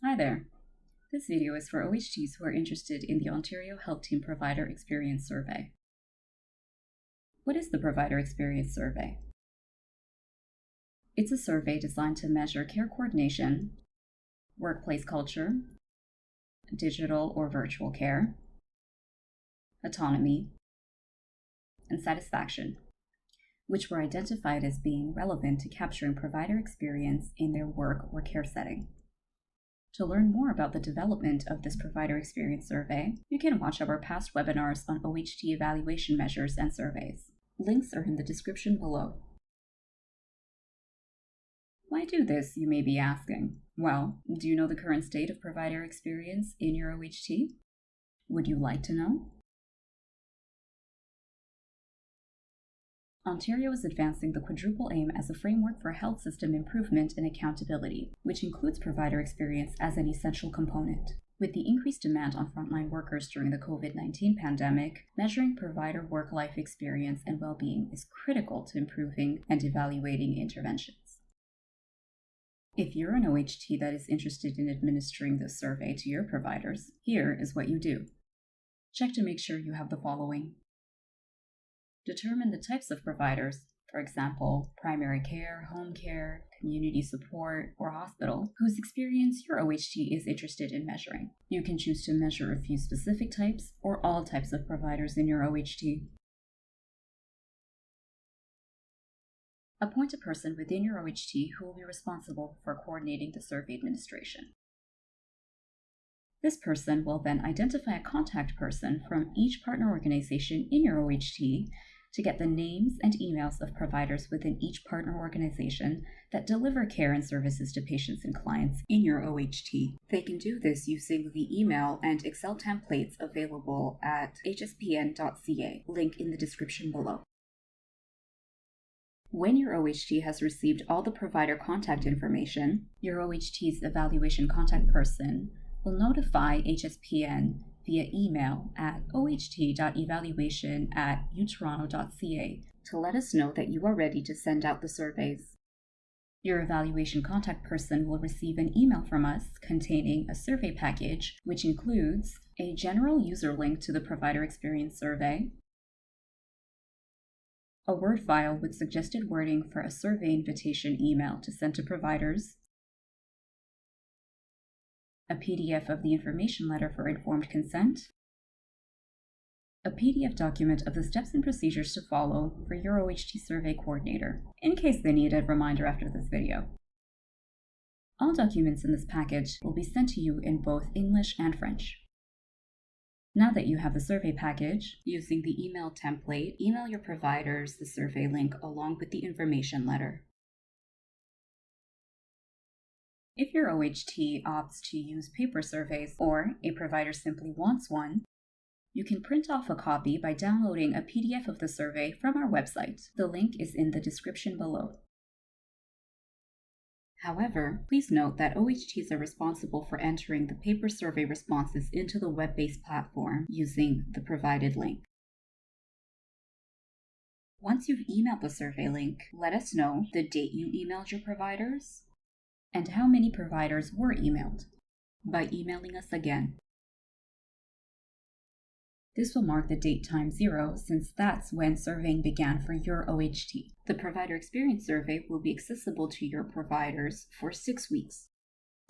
Hi there. This video is for OHTs who are interested in the Ontario Health Team Provider Experience Survey. What is the Provider Experience Survey? It's a survey designed to measure care coordination, workplace culture, digital or virtual care, autonomy, and satisfaction, which were identified as being relevant to capturing provider experience in their work or care setting. To learn more about the development of this Provider Experience Survey, you can watch our past webinars on OHT evaluation measures and surveys. Links are in the description below. Why do this, you may be asking? Well, do you know the current state of provider experience in your OHT? Would you like to know? Ontario is advancing the quadruple aim as a framework for health system improvement and accountability, which includes provider experience as an essential component. With the increased demand on frontline workers during the COVID-19 pandemic, measuring provider work-life experience and well-being is critical to improving and evaluating interventions. If you're an OHT that is interested in administering this survey to your providers, here is what you do. Check to make sure you have the following. Determine the types of providers, for example, primary care, home care, community support, or hospital, whose experience your OHT is interested in measuring. You can choose to measure a few specific types or all types of providers in your OHT. Appoint a person within your OHT who will be responsible for coordinating the survey administration. This person will then identify a contact person from each partner organization in your OHT to get the names and emails of providers within each partner organization that deliver care and services to patients and clients in your OHT. They can do this using the email and Excel templates available at HSPN.ca, link in the description below. When your OHT has received all the provider contact information, your OHT's evaluation contact person will notify HSPN via email at oht.evaluation@utoronto.ca to let us know that you are ready to send out the surveys. Your evaluation contact person will receive an email from us containing a survey package, which includes a general user link to the Provider Experience Survey, a Word file with suggested wording for a survey invitation email to send to providers, a PDF of the information letter for informed consent, a PDF document of the steps and procedures to follow for your OHT survey coordinator, in case they need a reminder after this video. All documents in this package will be sent to you in both English and French. Now that you have the survey package, using the email template, email your providers the survey link along with the information letter. If your OHT opts to use paper surveys or a provider simply wants one, you can print off a copy by downloading a PDF of the survey from our website. The link is in the description below. However, please note that OHTs are responsible for entering the paper survey responses into the web-based platform using the provided link. Once you've emailed the survey link, let us know the date you emailed your providers and how many providers were emailed by emailing us again. This will mark the date time 0 since that's when surveying began for your OHT. The Provider Experience Survey will be accessible to your providers for 6 weeks.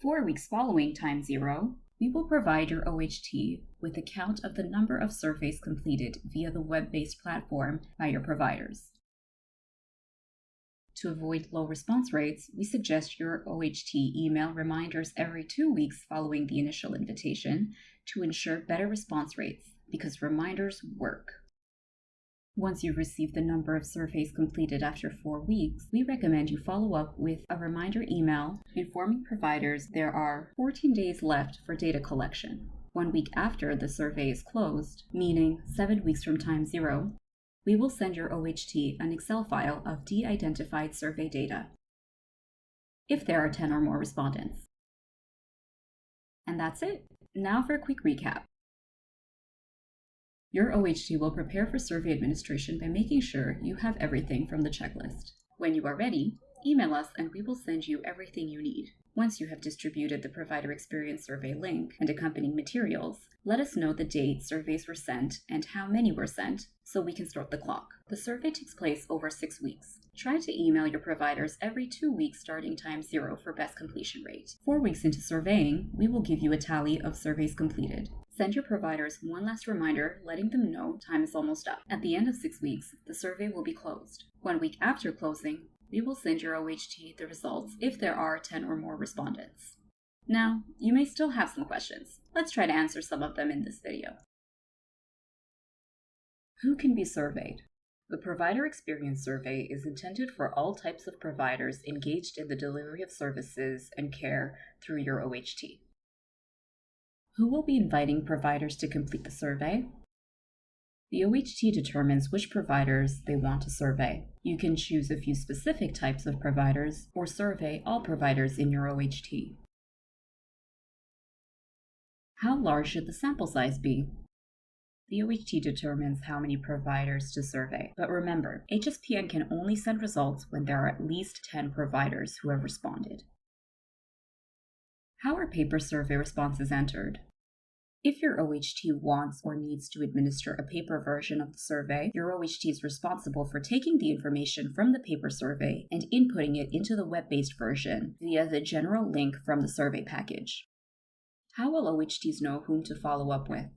4 weeks following time 0, we will provide your OHT with a count of the number of surveys completed via the web-based platform by your providers. To avoid low response rates, we suggest your OHT email reminders every 2 weeks following the initial invitation to ensure better response rates, because reminders work. Once you've received the number of surveys completed after 4 weeks, we recommend you follow up with a reminder email informing providers there are 14 days left for data collection. 1 week after the survey is closed, meaning 7 weeks from time 0, we will send your OHT an Excel file of de-identified survey data, if there are 10 or more respondents. And that's it. Now for a quick recap. Your OHT will prepare for survey administration by making sure you have everything from the checklist. When you are ready, email us and we will send you everything you need. Once you have distributed the Provider Experience Survey link and accompanying materials, let us know the date surveys were sent and how many were sent so we can start the clock. The survey takes place over 6 weeks. Try to email your providers every 2 weeks starting time 0 for best completion rate. 4 weeks into surveying, we will give you a tally of surveys completed. Send your providers one last reminder letting them know time is almost up. At the end of 6 weeks, the survey will be closed. 1 week after closing, we will send your OHT the results if there are 10 or more respondents. Now, you may still have some questions. Let's try to answer some of them in this video. Who can be surveyed? The Provider Experience Survey is intended for all types of providers engaged in the delivery of services and care through your OHT. Who will be inviting providers to complete the survey? The OHT determines which providers they want to survey. You can choose a few specific types of providers or survey all providers in your OHT. How large should the sample size be? The OHT determines how many providers to survey, but remember, HSPN can only send results when there are at least 10 providers who have responded. How are paper survey responses entered? If your OHT wants or needs to administer a paper version of the survey, your OHT is responsible for taking the information from the paper survey and inputting it into the web-based version via the general link from the survey package. How will OHTs know whom to follow up with?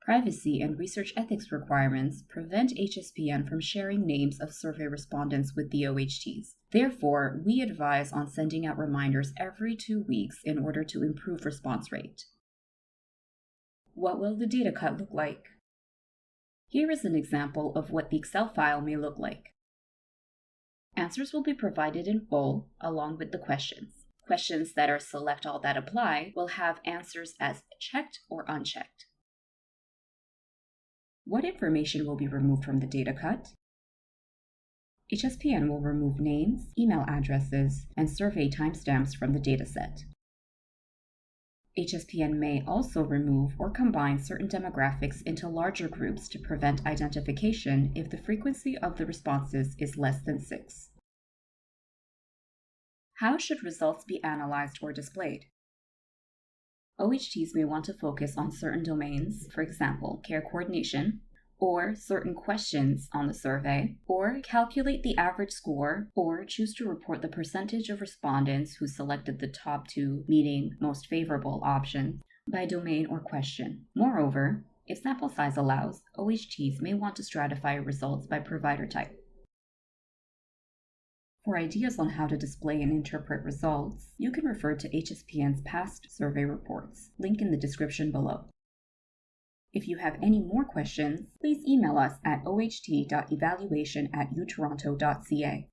Privacy and research ethics requirements prevent HSPN from sharing names of survey respondents with the OHTs. Therefore, we advise on sending out reminders every 2 weeks in order to improve response rate. What will the data cut look like? Here is an example of what the Excel file may look like. Answers will be provided in full along with the questions. Questions that are select all that apply will have answers as checked or unchecked. What information will be removed from the data cut? HSPN will remove names, email addresses, and survey timestamps from the dataset. HSPN may also remove or combine certain demographics into larger groups to prevent identification if the frequency of the responses is less than 6. How should results be analyzed or displayed? OHTs may want to focus on certain domains, for example, care coordination, or certain questions on the survey, or calculate the average score, or choose to report the percentage of respondents who selected the top 2 meaning most favorable option by domain or question. Moreover, if sample size allows, OHTs may want to stratify results by provider type. For ideas on how to display and interpret results, you can refer to HSPN's past survey reports, link in the description below. If you have any more questions, please email us at oht.evaluation@utoronto.ca.